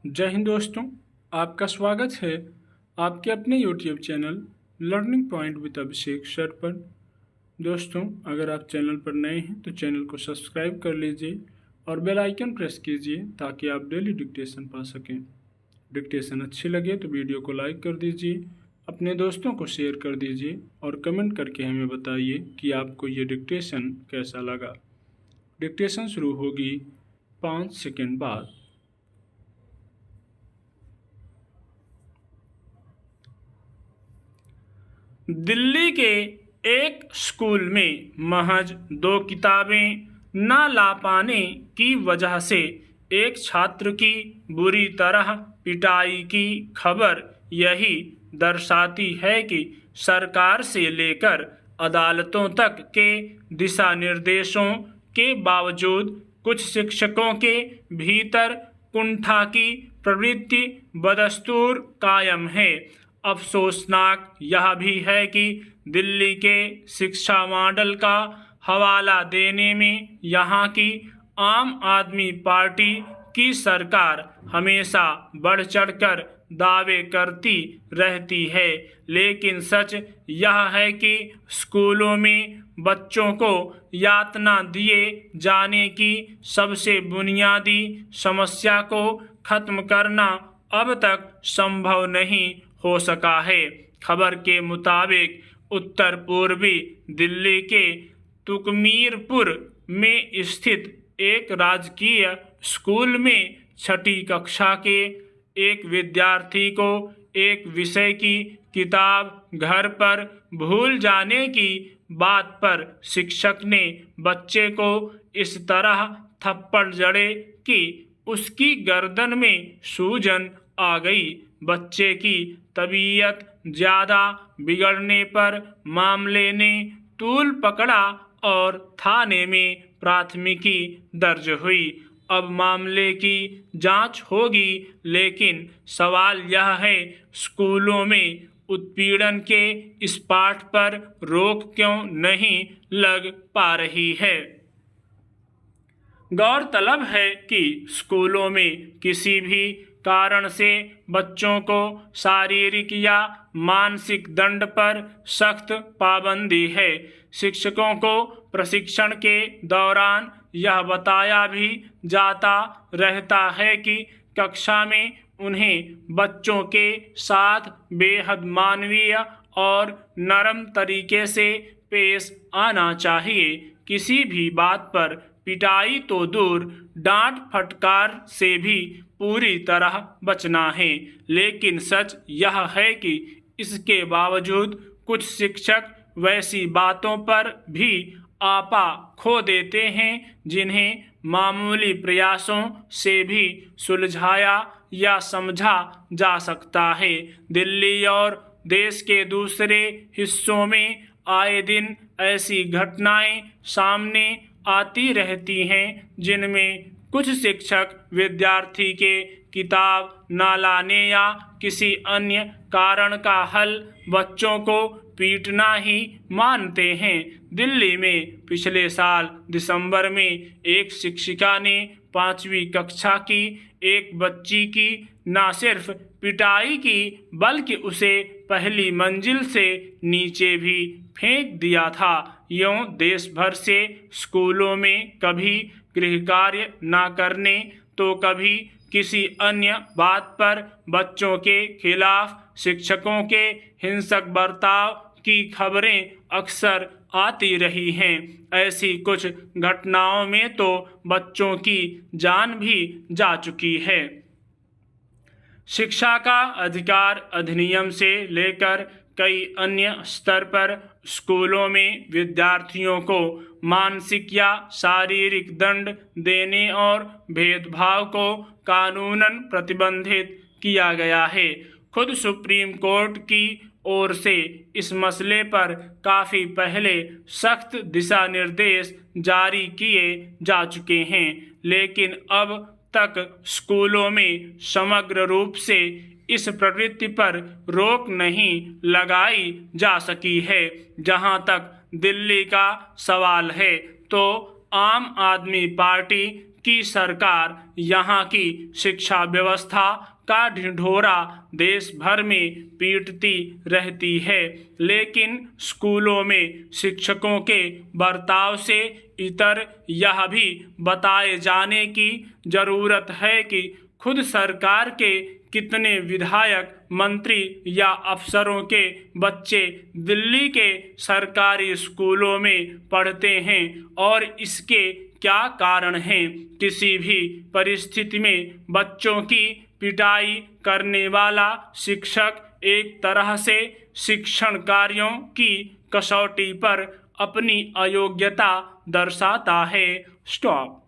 जय हिंद दोस्तों, आपका स्वागत है आपके अपने YouTube channel learning point with Abhishek sir पर। दोस्तों, अगर आप चैनल पर नए हैं तो चैनल को सब्सक्राइब कर लीजिए और बेल आइकन प्रेस कीजिए ताकि आप डेली डिक्टेशन पा सकें। डिक्टेशन अच्छी लगे तो वीडियो को लाइक कर दीजिए, अपने दोस्तों को शेयर कर दीजिए और कमेंट करके हमें बताइए कि आपको ये डिक्टेशन कैसा लगा। डिक्टेशन शुरू होगी 5 सेकंड बाद। दिल्ली के एक स्कूल में महज 2 किताबें न ला पाने की वजह से एक छात्र की बुरी तरह पिटाई की खबर यही दर्शाती है कि सरकार से लेकर अदालतों तक के दिशा निर्देशों के बावजूद कुछ शिक्षकों के भीतर कुंठा की प्रवृत्ति बदस्तूर कायम है। अफसोसनाक यह भी है कि दिल्ली के शिक्षा मॉडल का हवाला देने में यहाँ की आम आदमी पार्टी की सरकार हमेशा बढ़ चढ़कर दावे करती रहती है, लेकिन सच यह है कि स्कूलों में बच्चों को यातना दिए जाने की सबसे बुनियादी समस्या को खत्म करना अब तक संभव नहीं हो सका है। खबर के मुताबिक उत्तर पूर्वी दिल्ली के तुकमीरपुर में स्थित एक राजकीय स्कूल में 6ठी कक्षा के एक विद्यार्थी को एक विषय की किताब घर पर भूल जाने की बात पर शिक्षक ने बच्चे को इस तरह थप्पड़ जड़े कि उसकी गर्दन में सूजन आ गई। बच्चे की तबीयत ज़्यादा बिगड़ने पर मामले ने तूल पकड़ा और थाने में प्राथमिकी दर्ज हुई। अब मामले की जांच होगी, लेकिन सवाल यह है, स्कूलों में उत्पीड़न के इस पाठ पर रोक क्यों नहीं लग पा रही है। गौरतलब है कि स्कूलों में किसी भी कारण से बच्चों को शारीरिक या मानसिक दंड पर सख्त पाबंदी है। शिक्षकों को प्रशिक्षण के दौरान यह बताया भी जाता रहता है कि कक्षा में उन्हें बच्चों के साथ बेहद मानवीय और नरम तरीके से पेश आना चाहिए। किसी भी बात पर पिटाई तो दूर, डांट फटकार से भी पूरी तरह बचना है। लेकिन सच यह है कि इसके बावजूद कुछ शिक्षक वैसी बातों पर भी आपा खो देते हैं जिन्हें मामूली प्रयासों से भी सुलझाया या समझा जा सकता है। दिल्ली और देश के दूसरे हिस्सों में आए दिन ऐसी घटनाएं सामने आती रहती हैं जिनमें कुछ शिक्षक विद्यार्थी के किताब न लाने या किसी अन्य कारण का हल बच्चों को पीटना ही मानते हैं। दिल्ली में पिछले साल दिसंबर में एक शिक्षिका ने 5वीं कक्षा की एक बच्ची की न सिर्फ पिटाई की बल्कि उसे पहली मंजिल से नीचे भी फेंक दिया था। यूं देश भर से स्कूलों में कभी गृह कार्य न करने तो कभी किसी अन्य बात पर बच्चों के खिलाफ शिक्षकों के हिंसक बर्ताव की खबरें अक्सर आती रही हैं। ऐसी कुछ घटनाओं में तो बच्चों की जान भी जा चुकी है। शिक्षा का अधिकार अधिनियम से लेकर कई अन्य स्तर पर स्कूलों में विद्यार्थियों को मानसिक या शारीरिक दंड देने और भेदभाव को कानूनन प्रतिबंधित किया गया है। खुद सुप्रीम कोर्ट की ओर से इस मसले पर काफ़ी पहले सख्त दिशा निर्देश जारी किए जा चुके हैं, लेकिन अब तक स्कूलों में समग्र रूप से इस प्रवृत्ति पर रोक नहीं लगाई जा सकी है। जहां तक दिल्ली का सवाल है तो आम आदमी पार्टी कि सरकार यहाँ की शिक्षा व्यवस्था का ढिंढोरा देश भर में पीटती रहती है, लेकिन स्कूलों में शिक्षकों के बर्ताव से इतर यह भी बताए जाने की जरूरत है कि खुद सरकार के कितने विधायक, मंत्री या अफसरों के बच्चे दिल्ली के सरकारी स्कूलों में पढ़ते हैं और इसके क्या कारण हैं। किसी भी परिस्थिति में बच्चों की पिटाई करने वाला शिक्षक एक तरह से शिक्षण कार्यों की कसौटी पर अपनी अयोग्यता दर्शाता है। स्टॉप।